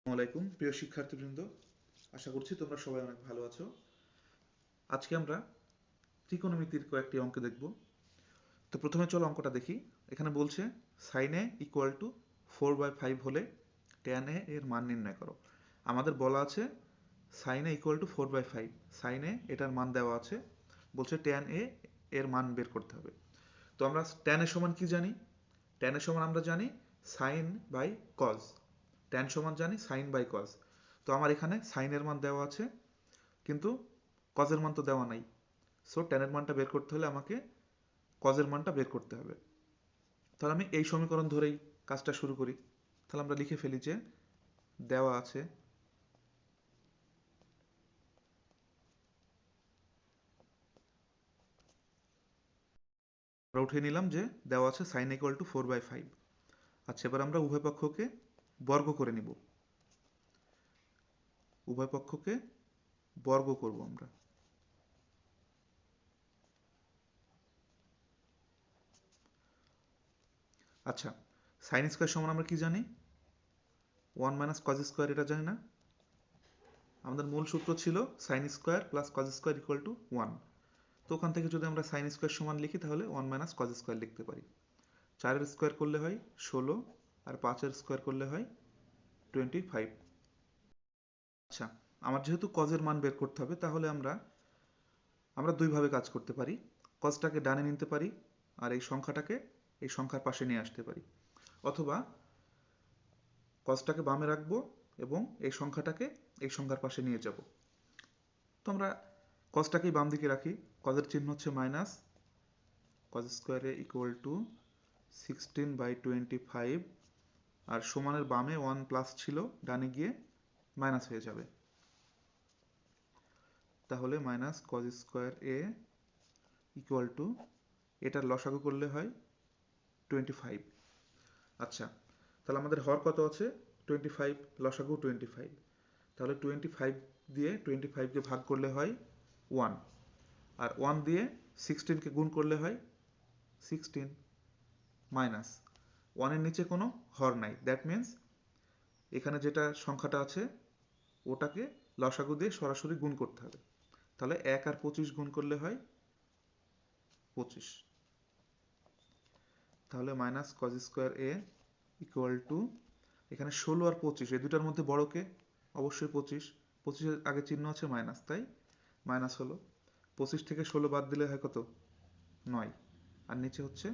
আসসালামু আলাইকুম প্রিয় শিক্ষার্থীবৃন্দ, আশা করছি তোমরা সবাই অনেক ভালো আছো। আজকে আমরা ত্রিকোণমিতির কয়েকটি অঙ্ক দেখব। তো প্রথমে চলো অঙ্কটা দেখি। এখানে বলছে সাইন এ ইকুয়াল টু 4/5 হলে ট্যান এ এর মান নির্ণয় করো। আমাদের বলা আছে sine A equal to 4/5, sine A এটার মান দেওয়া আছে, বলছে ট্যান এ এর মান বের করতে হবে। তো আমরা ট্যান এর সমান কি জানি? ট্যান এর সমান আমরা জানি সাইন বাই কজ। ট্যান সমান জানি সাইন বাই কজ। তো আমার এখানে সাইনের মান দেওয়া আছে, কিন্তু কজের মান তো দেওয়া নাই। সো ট্যানের মানটা বের করতে হলে আমাকে কজের মানটা বের করতে হবে। তাহলে আমি এই সমীকরণ ধরেই কাজটা শুরু করি। তাহলে আমরা লিখে ফেলি যে দেওয়া আছে আমরা উঠিয়ে নিলাম যে দেওয়া আছে সাইন ইকুয়াল টু 4/5। আচ্ছা, এবার আমরা উভয় পক্ষকে বর্গ করে নিব। উভয় পক্ষকে বর্গ করব আমরা। আচ্ছা, সাইন স্কোয়ার সমান আমরা কি জানি? 1 - cos স্কোয়ার, এটা জানি না? আমাদের মূল সূত্র ছিল sine square plus cos square equal to 1। তো ওখান থেকে যদি আমরা সাইন স্কোয়ার সমান লিখি তাহলে 1 - cos স্কোয়ার লিখতে পারি। 4-এর স্কোয়ার করলে হয় 16, আর 5-এর স্কোয়ার করলে হয় 25। আচ্ছা, আমার যেহেতু কজের মান বের করতে হবে, তাহলে আমরা আমরা দুইভাবে কাজ করতে পারি। কজটাকে ডানে নিতে পারি, আর এই সংখ্যাটাকে এই সংখ্যার পাশে নিয়ে আসতে পারি। অথবা কজটাকে বামে রাখবো এবং এই সংখ্যাটাকে এই সংখ্যার পাশে নিয়ে যাব। তো আমরা কজটাকেই বাম দিকে রাখি। কজের চিহ্ন হচ্ছে মাইনাস, কজ স্কোয়ার এ ইকুয়াল টু 16/25, আর সমানের বামে 1 প্লাস ছিল, ডানে গিয়ে মাইনাস হয়ে যাবে। তাহলে মাইনাস কজ স্কোয়ার এ ইকুয়াল টু, এটার লসাগু করলে হয় 25। আচ্ছা, তাহলে আমাদের হর কত আছে? 25, লসাগু 25। তাহলে 25 দিয়ে 25কে ভাগ করলে হয় 1, আর 1 দিয়ে 16কে গুণ করলে হয় 16, মাইনাস 1-এর নিচে কোনো হর নাই। দ্যাট মিন্স এখানে যেটা সংখ্যাটা আছে ওটাকে লসাগু দিয়ে সরাসরি গুণ করতে হবে। তাহলে 1 আর 25 গুণ করলে হয় 25। তাহলে মাইনাস কজ স্কোয়ার এ ইকুয়াল টু, এখানে 16 আর 25 এই দুটার মধ্যে বড় কে? অবশ্যই 25। 25-এর আগে চিহ্ন আছে মাইনাস, তাই মাইনাস হলো। 25 থেকে 16 বাদ দিলে হয় কত? 9, আর নিচে হচ্ছে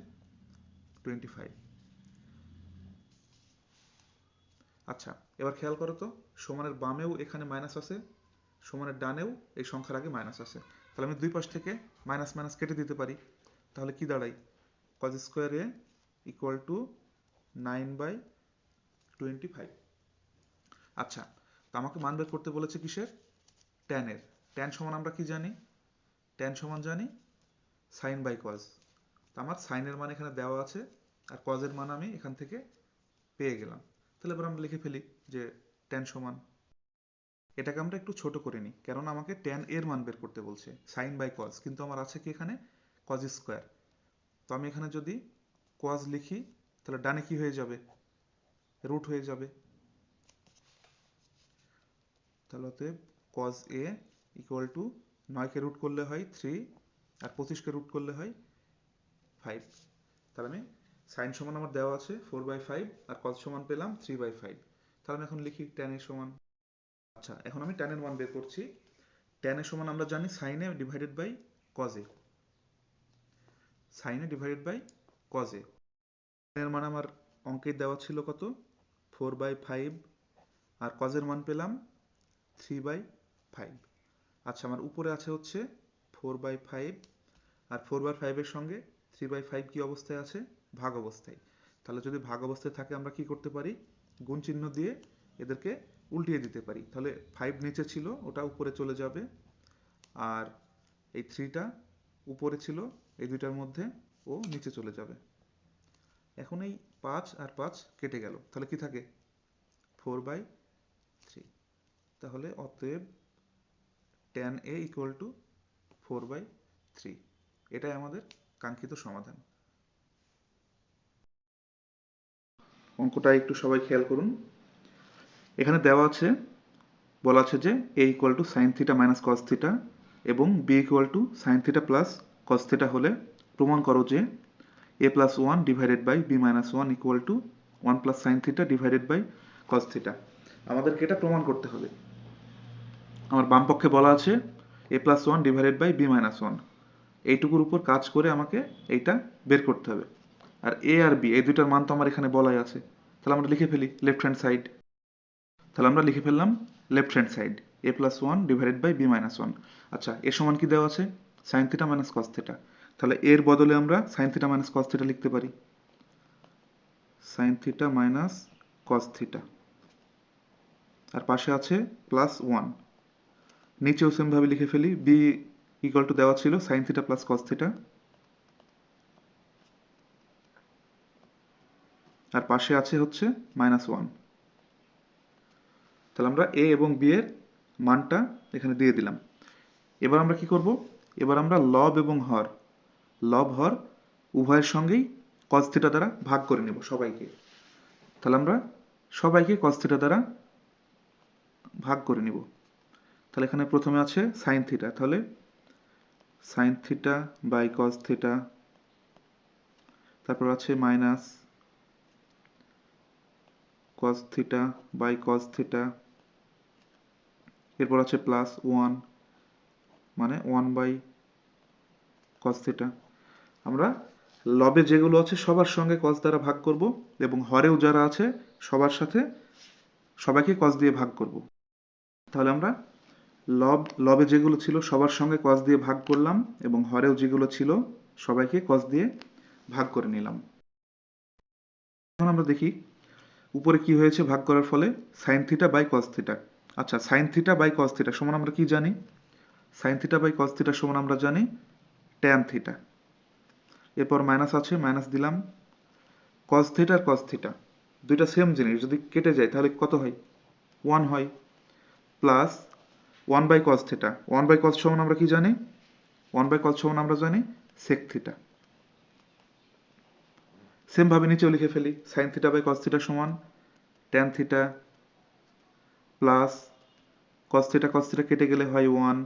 25। আচ্ছা, এবার খেয়াল করো তো, সমানের বামেও এখানে মাইনাস আছে, সমানের ডানেও এই সংখ্যার আগে মাইনাস আছে। তাহলে আমি দুই পাশ থেকে মাইনাস মাইনাস কেটে দিতে পারি। তাহলে কি দাঁড়ায়? কজ স্কোয়ার এ ইকুয়াল টু 9/25। আচ্ছা, তো আমাকে মান বের করতে বলেছে কিসের? ট্যানের। ট্যান সমান আমরা কি জানি? ট্যান সমান জানি সাইন বাই কজ। তো আমার সাইনের মান এখানে দেওয়া আছে, আর কজের মান আমি এখান থেকে পেয়ে গেলাম। তাহলে এবার আমরা লিখে ফেলি যে ট্যান সমান, এটাকে আমরা একটু ছোট করে নিই, কেননা আমাকে ট্যান এর মান বের করতে বলছে সাইন বাই কজ, কিন্তু আমার আছে কি এখানে? Cos square. তো আমি এখানে যদি কজ লিখি তাহলে ডানে কি হয়ে যাবে? রুট হয়ে যাবে। তাহলে অতএব কজ এ ইকুয়াল টু 9কে রুট করলে হয় 3, আর 25কে রুট করলে হয় 5। তাহলে আমি সাইন সমান আমার দেওয়া আছে 4/5, আর কজ সমান পেলাম 3/5। তাহলে আমি এখন লিখি ট্যান এর সমান। আচ্ছা, এখন আমি ট্যান এর মান বের করছি। ট্যান এর সমান আমরা জানি sine A divided by cos A. Sine A divided by cos A. Tan এর মান আমার অঙ্কে দেওয়া ছিল কত? 4/5, আর কজের মান পেলাম 3/5। আচ্ছা, আমার উপরে আছে হচ্ছে 4/5, আর 4/5 এর সঙ্গে 3/5 কি অবস্থায় আছে? ভাগ অবস্থায়। তাহলে যদি ভাগ অবস্থায় থাকে আমরা কি করতে পারি? গুণ চিহ্ন দিয়ে এদেরকে উল্টিয়ে দিতে পারি। তাহলে 5 নিচে ছিল, ওটা উপরে চলে যাবে, আর এই 3টা উপরে ছিল, এই দুইটার মধ্যে ও নিচে চলে যাবে। এখন এই 5 আর 5 কেটে গেল, তাহলে কি থাকে? 4/3। তাহলে অতএব ট্যান এ ইকুয়াল টু 4/3। এটাই আমাদের কাঙ্ক্ষিত সমাধান। অঙ্কটা একটু সবাই খেয়াল করুন। এখানে দেওয়া আছে, বলা আছে যে a equal to sine theta minus cos theta এবং b equal to sine theta plus cos theta হলে প্রমাণ করো যে a plus one divided by b minus one equal to one plus sine theta divided by cos theta. আমাদেরকে এটা প্রমাণ করতে হবে। আমার বাম পক্ষে বলা আছে a plus one divided by b minus one, এইটুকুর উপর কাজ করে আমাকে এইটা বের করতে হবে। আর a আর b এই দুইটার মান তো আমার এখানে বলাই আছে, তাহলে আমরা লিখে ফেলি লেফট হ্যান্ড সাইড। তাহলে আমরা লিখে ফেললাম left hand side a plus one divided by b minus one. আচ্ছা, এর সমান কি দেওয়া আছে? Sine theta minus cos theta. তাহলে এর বদলে আমরা sine theta minus cos theta লিখতে পারি, sine theta minus cos theta. আর পাশে আছে প্লাস ওয়ান, নিচেও সেম ভাবে লিখে ফেলি b ইকুয়াল টু দেওয়া ছিল sine theta plus cos theta, আর পাশে আছে হচ্ছে মাইনাস ওয়ান। তাহলে আমরা a এবং b এর মানটা এখানে দিয়ে দিলাম। এবার আমরা কি করব? এবার আমরা লব এবং হর, লব হর উভয়ের সঙ্গেই cos থিটা দ্বারা ভাগ করে নেব সবাইকে। তাহলে আমরা সবাইকে cos থিটা দ্বারা ভাগ করে নিব। তাহলে এখানে প্রথমে আছে সাইন থিটা, তাহলে sine theta by cos theta, তারপর আছে minus cos theta by cos theta, এরপর আছে প্লাস ওয়ান মানে ওয়ান বাই cos থিটা। আমরা লবে যেগুলো আছে সবার সঙ্গে cos দ্বারা ভাগ করব এবং হরেও যারা আছে সবার সাথে সবাইকে cos দিয়ে ভাগ করব। তাহলে আমরা লবে যেগুলো ছিল সবার সঙ্গে cos দিয়ে ভাগ করলাম এবং হরেও যেগুলো ছিল সবাইকে cos দিয়ে ভাগ করে নিলাম। এখন আমরা দেখি উপরে কি হয়েছে ভাগ করার ফলে, sine theta by cos theta. আচ্ছা, sine theta by cos theta সমান আমরা কি জানি? Sine theta by cos theta সমান আমরা জানি tan থিটা। এরপর মাইনাস আছে, মাইনাস দিলাম। cos থিটা আর cos থিটা দুইটা সেম জিনিস, যদি কেটে যায় তাহলে কত হয়? 1 হয়। Plus 1 by cos theta, 1 by cos সমান আমরা কি জানি? 1 বাই cos সমান আমরা জানি sec থিটা। সেম ভাবে নিচেও লিখে ফেলি, sin theta by cos theta সমান tan theta plus cos theta কেটে গেলে হয় 1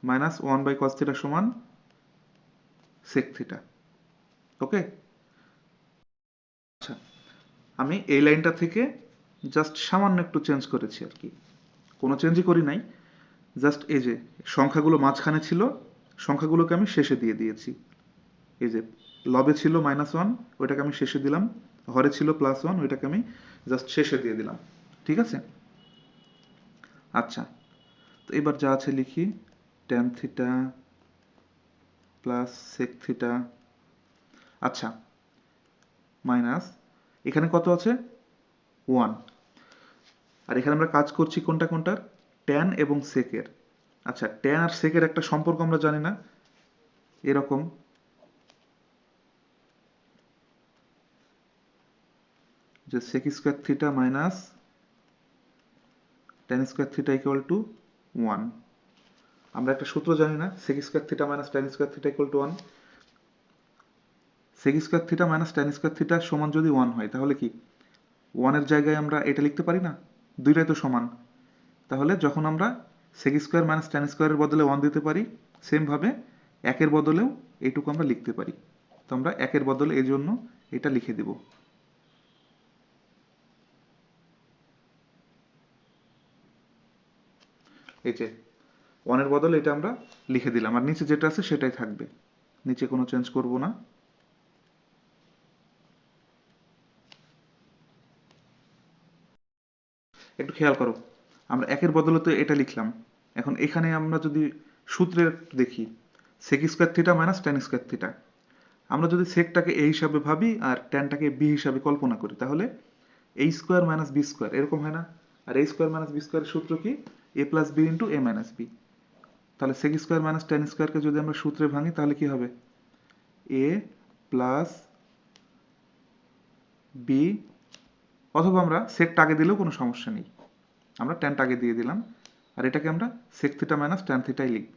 মাইনাস 1 বাই cos থিটা সমান sec থিটা। ওকে? আচ্ছা, আমি এই লাইনটা থেকে জাস্ট সামান্য একটু চেঞ্জ করেছি আর কি, কোনো চেঞ্জই করি নাই। জাস্ট এই যে সংখ্যাগুলো মাঝখানে ছিল, সংখ্যাগুলোকে আমি শেষে দিয়ে দিয়েছি। এই যে লবে ছিল মাইনাস ওয়ান, ওইটাকে আমি শেষে দিলাম। হরে ছিল প্লাস ওয়ান, ওইটাকে আমি জাস্ট শেষে দিয়ে দিলাম। ঠিক আছে? আচ্ছা, তো এবার যা আছে লিখি, tan theta plus sec theta. আচ্ছা, মাইনাস এখানে কত আছে? 1। আর এখানে আমরা কাজ করছি কোনটা কোনটার? ট্যান এবং সেকের। আচ্ছা, ট্যান আর সেকের একটা সম্পর্ক আমরা জানি না, এরকম যে sec square theta minus tan square theta equal to 1। আমরা একটা সূত্র জানি না, sec square theta minus tan square theta equal to 1। sec square theta minus tan square theta সমান যদি 1 হয় তাহলে কি 1 এর জায়গায় আমরা এটা লিখতে পারি না? দুইটাই তো সমান। তাহলে যখন আমরা sec স্কয়ার মাইনাস tan স্কয়ারের বদলে 1 দিতে পারি, সেম ভাবে একের বদলেও এইটুকু আমরা লিখতে পারি। তো আমরা একের বদলে এই জন্য এটা লিখে দিব। এই যে 1 এর বদলে এটা আমরা লিখে দিলাম, আর নিচে যেটা আছে সেটাই থাকবে, নিচে কোনো চেঞ্জ করব না। একটু খেয়াল করো, আমরা একের বদলে তো এটা লিখলাম। এখন এখানে আমরা যদি সূত্রের দেখি, sec square theta minus tan square theta, আমরা যদি সেকটাকে a হিসাবে ভাবি আর ট্যানটাকে b হিসাবে কল্পনা করি, তাহলে a square minus b square এরকম হয় না? আর a স্কয়ার মাইনাস b স্কয়ারের সূত্র কি? a plus b into a minus b। তাহলে sec স্কয়ার মাইনাস tan স্কয়ারকে যদি আমরা সূত্রে ভাঙি তাহলে কি হবে? a প্লাস b, অথবা আমরা সেকটা আগে দিলেও কোনো সমস্যা নেই, আমরা ট্যানটা আগে দিয়ে দিলাম। আর এটাকে আমরা sec থিটা মাইনাস tan থিটাই লিখব,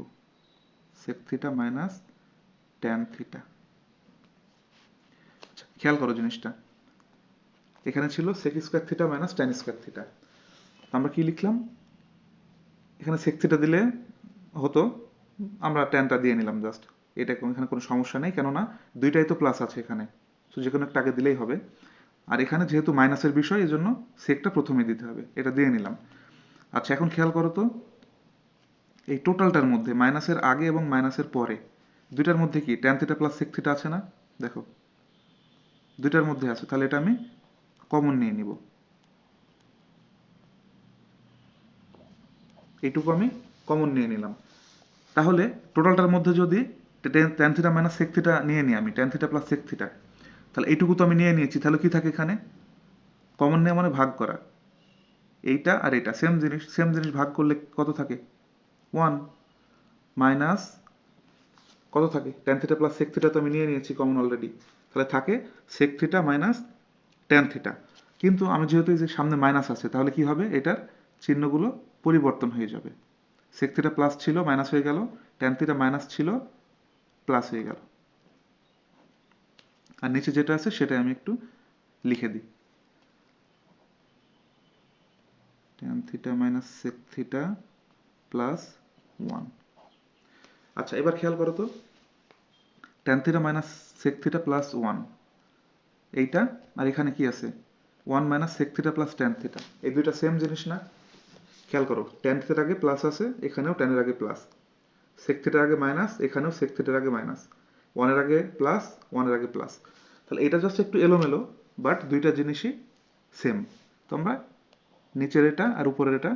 sec theta minus tan theta. খেয়াল করো জিনিসটা, এখানে ছিল sec square theta minus tan square theta, আমরা কি লিখলাম, এখানে sec থিটা দিলে হতো, আমরা ট্যানটা দিয়ে নিলাম জাস্ট। এটা এখানে কোনো সমস্যা নেই, কেননা দুইটাই তো প্লাস আছে এখানে, তো যে কোনো একটা আগে দিলেই হবে। আর এখানে যেহেতু মাইনাসের বিষয়, এই জন্য সেকটা প্রথমে দিতে হবে, এটা দিয়ে নিলাম। আচ্ছা, এখন খেয়াল করো তো, এই টোটালটার মধ্যে মাইনাসের আগে এবং মাইনাসের পরে দুইটার মধ্যে কি tan theta plus sec theta আছে না? দেখো, দুইটার মধ্যে আছে, তাহলে এটা আমি কমন নিয়ে নিব। এইটুকু আমি কমন নিয়ে নিলাম। তাহলে টোটালটার মধ্যে যদি tan theta minus sec theta নিয়ে নিই, আমি tan theta plus sec theta, তাহলে এইটুকু তো আমি নিয়ে নিয়েছি, তাহলে কি থাকে এখানে? কমন নেওয়া মানে ভাগ করা। এইটা আর এটা সেম জিনিস, সেম জিনিস ভাগ করলে কত থাকে? 1 মাইনাস কত থাকে? Tan theta plus sec theta তো আমি নিয়ে নিয়েছি কমন অলরেডি, তাহলে থাকে sec theta minus tan theta. কিন্তু আমি যেহেতু এই যে সামনে মাইনাস আছে, তাহলে কি হবে? এটার চিহ্নগুলো পরিবর্তন হয়ে যাবে। সেক থিটা প্লাস ছিল, মাইনাস হয়ে গেল, ট্যান থিটা মাইনাস ছিল, প্লাস হয়ে গেল। আর নিচে যেটা আছে সেটা আমি একটু লিখে দিই, tan theta minus sec theta plus 1। আচ্ছা, এবার খেয়াল করো তো, tan theta minus sec theta plus 1, এইটা আর এখানে কি আছে? 1 minus sec theta plus tan theta, এই দুইটা সেম জিনিস না? খেয়াল করো, ট্যান থিটার আগে প্লাস আছে, এখানেও ট্যানের আগে প্লাস, সেক থিটার আগে মাইনাস, এখানেও সেক থিটার আগে মাইনাস, ওয়ানের আগে প্লাস, ওয়ানের আগে প্লাস। তাহলে এটা জাস্ট একটু এলোমেলো, বাট দুইটা জিনিসই সেম। তো আমরা নিচের এটা আর উপরের এটা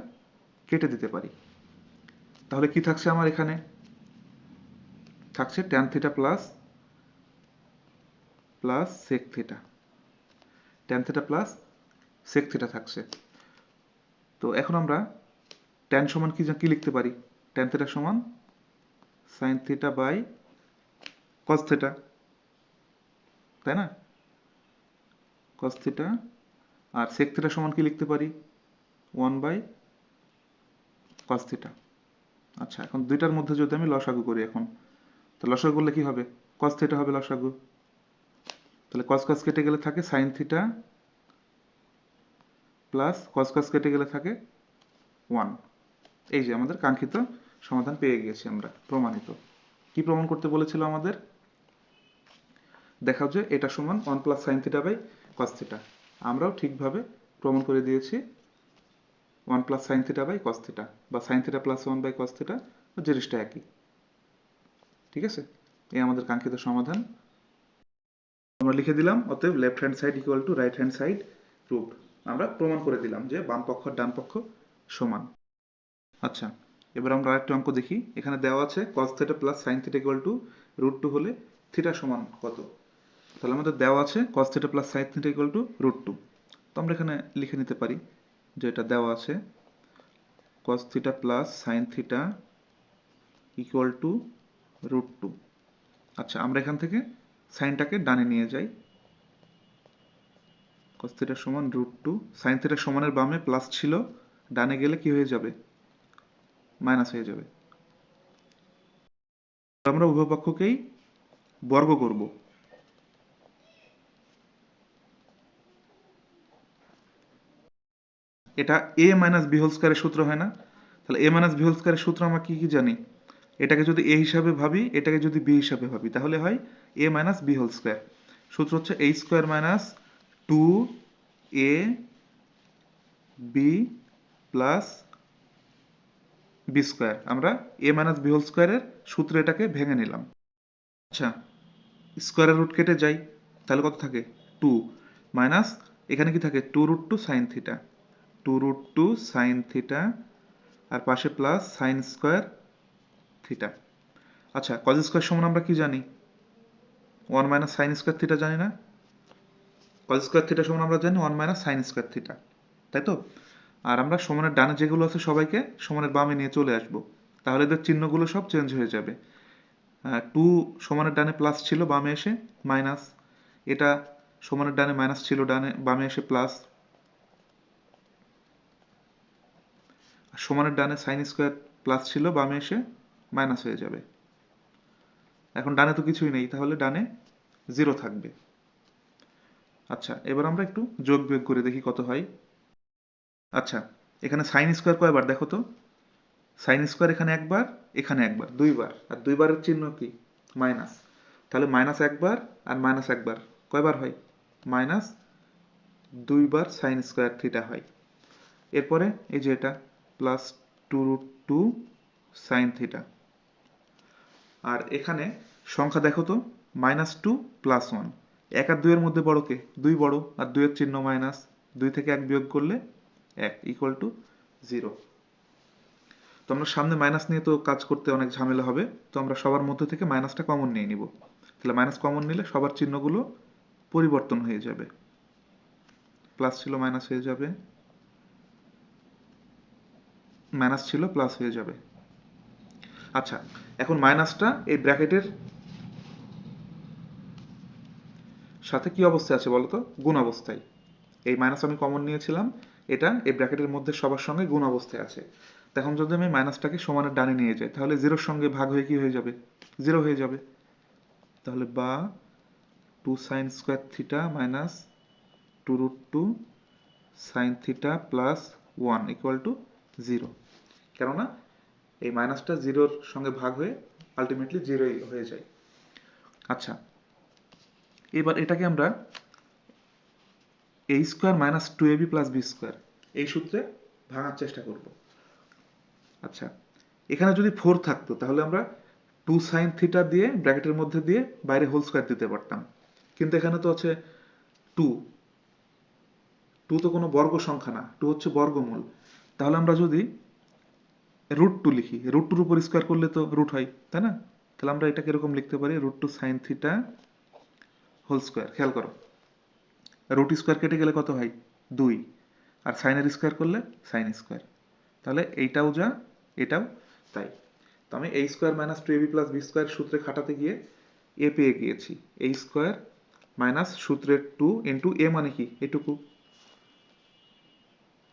কেটে দিতে পারি। তাহলে কি থাকছে আমার এখানে? থাকছে tan theta plus plus sec theta, tan theta plus sec theta থাকছে। তো এখন আমরা ট্যান সমান কি লিখতে পারি? ট্যান থিটা সমান sine theta by cos theta, তাই না? কস থিটা। আর সেক থিটা সমান কি লিখতে পারি? 1 বাই কস থিটা। আচ্ছা, এখন দুইটার মধ্যে যদি আমি লসাগু করি এখন, তো লসাগু করলে কি হবে? কস থিটা হবে লসাগু। তাহলে কস কস কেটে গেলে থাকে সাইন থিটা প্লাস কস কস কেটে গেলে থাকে 1। এই যে আমাদের কাঙ্ক্ষিত সমাধান পেয়ে গিয়েছি আমরা, প্রমাণিত। কি প্রমাণ করতে বলেছিল আমাদের? দেখাও যে এটা সমান 1 plus sine theta by cos theta. আমরাও ঠিকভাবে প্রমাণ করে দিয়েছি 1 plus sine theta by cos theta, বা sine theta plus 1 by cos theta, জিনিসটা একই। ঠিক আছে, এই আমাদের কাঙ্ক্ষিত সমাধান আমরা লিখে দিলাম। অতএব left hand side equal to right hand side proved. আমরা প্রমাণ করে দিলাম যে বাম পক্ষ আর ডান পক্ষ সমান। আচ্ছা, এবার আমরা আরেকটা অঙ্ক দেখি। এখানে দেওয়া আছে cos theta plus sin theta equal to √2 হলে থিটা সমান কত? তাহলে আমাদের দেওয়া আছে cos theta plus sin theta equal to √2। তো আমরা এখানে লিখে নিতে পারি যে এটা দেওয়া আছে cos theta plus sin theta equal to √2। আচ্ছা, আমরা এখান থেকে সাইনটাকে ডানে নিয়ে যাই। cos থিটা সমান √2, sin থিটা সমানের বামে প্লাস ছিল, ডানে গেলে কি হয়ে যাবে? মাইনাস হয়ে যাবে। আমরা উভয় পক্ষকেই বর্গ করব। এটা a মাইনাস বি হোল স্কয়ারের সূত্র হয় না? তাহলে a মাইনাস বি হোল স্কয়ারের সূত্র আমরা কি কি জানি? এটাকে যদি a হিসাবে ভাবি, এটাকে যদি b হিসাবে ভাবি, তাহলে হয় a minus B whole square. সূত্র হচ্ছে a square minus 2ab plus B square. আমরা a মাইনাস বি হোল স্কয়ারের সূত্রে এটাকে ভেঙে নিলাম। আচ্ছা, স্কয়ারের রুট কেটে যাই, তাহলে কত থাকে? 2 মাইনাস এখানে কি থাকে? 2√2 সাইন থিটা, 2√2 সাইন থিটা, আর পাশে প্লাস সাইন স্কয়ার থিটা। আচ্ছা, কজ স্কয়ার সমান আমরা কি জানি? 1 মাইনাস সাইন স্কয়ার থিটা জানি না? কজ স্কয়ার থিটা সমান আমরা জানি 1 মাইনাস সাইন স্কয়ার থিটা, তাই তো? আর আমরা সমানের ডানে যেগুলো আছে সবাইকে সমানের বামে নিয়ে চলে আসব, তাহলে এদের চিহ্নগুলো সব চেঞ্জ হয়ে যাবে। 2 সমানের ডানে প্লাস ছিল, বামে এসে মাইনাস। এটা সমানের ডানে মাইনাস ছিল, ডানে বামে এসে প্লাস। সমানের ডানে সাইন স্কয়ার প্লাস ছিল, বামে এসে মাইনাস হয়ে যাবে। এখন ডানে তো কিছুই নেই, তাহলে ডানে 0 থাকবে। আচ্ছা, এবার আমরা একটু যোগ বিয়োগ করে দেখি কত হয়। আচ্ছা, এখানে সাইন স্কোয়ার কয়বার দেখো তো, সাইন স্কোয়ার এখানে একবার দুইবার, আর দুইবারের চিহ্ন কি মাইনাস, তাহলে মাইনাস একবার আর মাইনাস একবার কয়বার হয়, মাইনাস দুইবার সাইন স্কোয়ার থিটা হয়। এরপরে এই যে এটা প্লাস 2√2 সাইন থিটা। আর এখানে সংখ্যা দেখো তো, -2 + 1, 1 আর 2 এর মধ্যে বড় কে, 2 বড়, আর 2 এর চিহ্ন মাইনাস, 2 থেকে 1 বিয়োগ করলে 1 = 0। তো আমরা সামনে মাইনাস নিয়ে তো কাজ করতে অনেক ঝামেলা হবে, তো আমরা সবার মধ্যে থেকে মাইনাসটা কমন নিয়ে নিব। তাহলে মাইনাস কমন নিলে সবার চিহ্নগুলো পরিবর্তন হয়ে যাবে, প্লাস ছিল মাইনাস হয়ে যাবে, মাইনাস ছিল প্লাস হয়ে যাবে। আচ্ছা, এখন মাইনাসটা এই ব্র্যাকেটের সাথে কি অবস্থায় আছে বলতো, গুণ অবস্থায়। এই মাইনাস আমি কমন নিয়েছিলাম, এটা এই ব্র্যাকেটের মধ্যে সবার সঙ্গে গুণ অবস্থায় আছে। এখন যদি আমি মাইনাসটাকে সমানের ডানে নিয়ে যাই, তাহলে জিরোর সঙ্গে ভাগ হয়ে কি হয়ে যাবে, জিরো হয়ে যাবে। তাহলে বা 2 sine square theta minus 2√2 sign theta plus 1 = 0। কেননা এই মাইনাসটা জিরোর সঙ্গে ভাগ হয়ে আলটিমেটলি জিরোই হয়ে যায়। আচ্ছা, এবার এটাকে আমরা a² - 2ab + b² এই সূত্রে ভাঙার চেষ্টা করব। আচ্ছা, এখানে যদি 4 থাকতো তাহলে আমরা 2 সাইন থিটা দিয়ে ব্র্যাকেটের মধ্যে দিয়ে বাইরে হোল স্কোয়ার দিতে পারতাম, কিন্তু এখানে তো আছে 2, 2 তো কোনো বর্গ সংখ্যা না, 2 হচ্ছে বর্গমূল। তাহলে আমরা যদি √2 লিখি, √2 উপর স্কোয়ার করলে তো রুট হয়, তাই না? তাহলে আমরা এটাকে এরকম লিখতে পারি √2 সাইন থিটা হোল স্কোয়ার। খেয়াল করো, রুট স্কোয়ার কেটে গেলে কত হয়, 2, আর সাইনের স্কোয়ার করলে সাইন স্কোয়ার। তাহলে এইটাও যা, এটাও তাই। তো আমি a² - 2ab + b² সূত্রে খাটাতে গিয়ে a পেয়ে গিয়েছি, a² মাইনাস সূত্রের 2 ইন্টু a মানে কি এটুকু,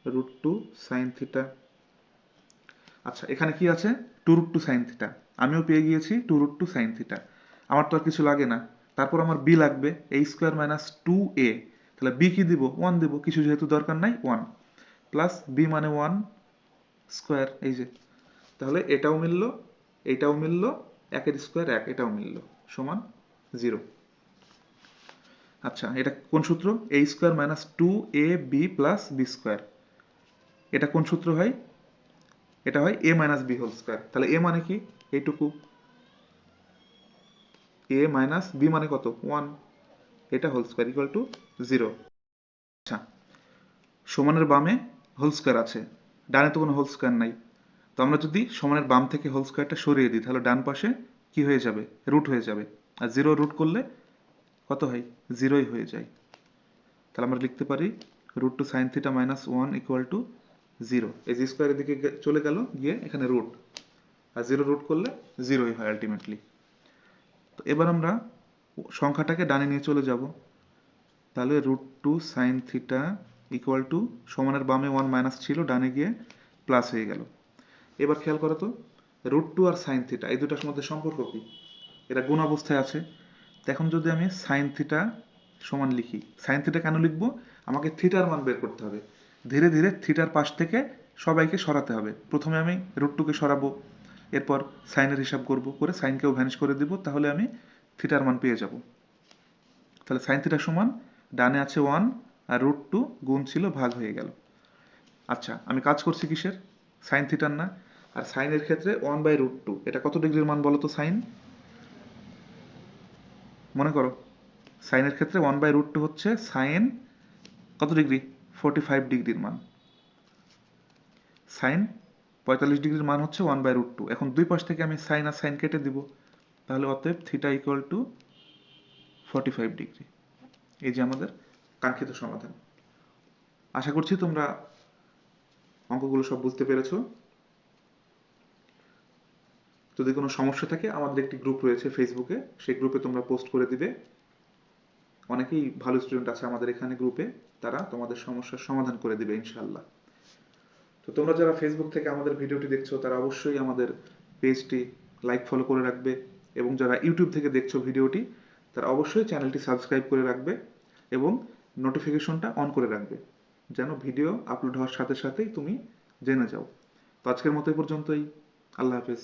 √2 সাইন থিটা। আচ্ছা, এখানে কি আছে, 2√2 সাইন থিটা, আমিও পেয়ে গিয়েছি 2√2 সাইন থিটা। আমার তো আর কিছু লাগে না, তারপর আমার বি লাগবে a² - 2a, তাহলে বি কি দিব, 1 দিব, কিছু যেহেতু দরকার নাই 1, প্লাস বি মানে 1 স্কোয়ার, এই যে। তাহলে এটাও মিললো, এটাও মিললো, 1 এর স্কোয়ার 1, এটাও মিললো, সমান 0। আচ্ছা, এটা কোন সূত্র, a² - 2ab + b², এটা কোন সূত্র হয়, এটা হয় a - b²। তাহলে a মানে কি এইটুকু, a মাইনাস b মানে কত 1, এটা হোল স্কোয়ার = 0। আচ্ছা, সমানের বামে হোল স্কোয়ার আছে, ডানে তো কোনো হোল স্কোয়ার নাই। তো আমরা যদি সমানের বাম থেকে হোল স্কোয়ারটা সরিয়ে দিই, তাহলে ডান পাশে কি হয়ে যাবে, রুট হয়ে যাবে, আর 0 রুট করলে কত হয়, 0ই হয়ে যায়। তাহলে আমরা লিখতে পারি √2 সাইন থিটা মাইনাস 1 = 0। এই যে স্কোয়ারের দিকে চলে গেল, গিয়ে এখানে রুট, আর 0 রুট করলে 0ই হয় আলটিমেটলি। তো এবার আমরা সংখ্যাটাকে ডানে নিয়ে চলে যাব, তাহলে √2 সাইন থিটা সমানের বামে 1 মাইনাস ছিল, ডানে গিয়ে প্লাস হয়ে গেল। এবার খেয়াল করো তো, √2 আর সাইন থিটা এই দুটার মধ্যে সম্পর্ক কি, এরা গুণ অবস্থায় আছে। তো এখন যদি আমি সাইন থিটা সমান লিখি, সাইন থিটা কেন লিখবো, আমাকে থিটার মান বের করতে হবে। ধীরে ধীরে থিটার পাশ থেকে সবাইকে সরাতে হবে। প্রথমে আমি √2কে সরাবো, এরপর সাইনের হিসাব করব, করে সাইনকেও ভ্যানিশ করে দিব, তাহলে আমি থিটার মান পেয়ে যাব। তাহলে সাইন থিটা সমান, ডানে আছে 1 আর √2 গুণ ছিল ভাগ হয়ে গেল। আচ্ছা, আমি কাজ করছি কিসের, সাইন থিটার না। আর সাইনের ক্ষেত্রে 1/√2, এটা কত ডিগ্রির মান বলো তো সাইন, মনে করো সাইনের ক্ষেত্রে 1/√2 হচ্ছে সাইন কত ডিগ্রি, 45 ডিগ্রির মান। সাইন 45 ডিগ্রির মান হচ্ছে 1/√2। এখন দুই পাশ থেকে আমি সাইন আর সাইন কেটে দিব, তাহলে অতএব থিটা = 45 ডিগ্রি। এই যে আমাদের কাঙ্ক্ষিত সমাধান। আশা করছি তোমরা অঙ্কগুলো সব বুঝতে পেরেছো। যদি কোনো সমস্যা থাকে, আমাদের একটি গ্রুপ রয়েছে ফেসবুকে, সেই গ্রুপে তোমরা পোস্ট করে দিবে। অনেকেই ভালো স্টুডেন্ট আছে আমাদের এখানে গ্রুপে, তারা তোমাদের সমস্যার সমাধান করে দিবে ইনশাআল্লাহ। তো তোমরা যারা ফেসবুক থেকে আমাদের ভিডিওটি দেখছো, তারা অবশ্যই আমাদের পেজটি লাইক ফলো করে রাখবে, এবং যারা ইউটিউব থেকে দেখছো ভিডিওটি, তারা অবশ্যই চ্যানেলটি সাবস্ক্রাইব করে রাখবে এবং নোটিফিকেশনটা অন করে রাখবে, যেন ভিডিও আপলোড হওয়ার সাথে সাথেই তুমি জেনে যাও। তো আজকের মতো এই পর্যন্তই। আল্লাহ হাফেজ।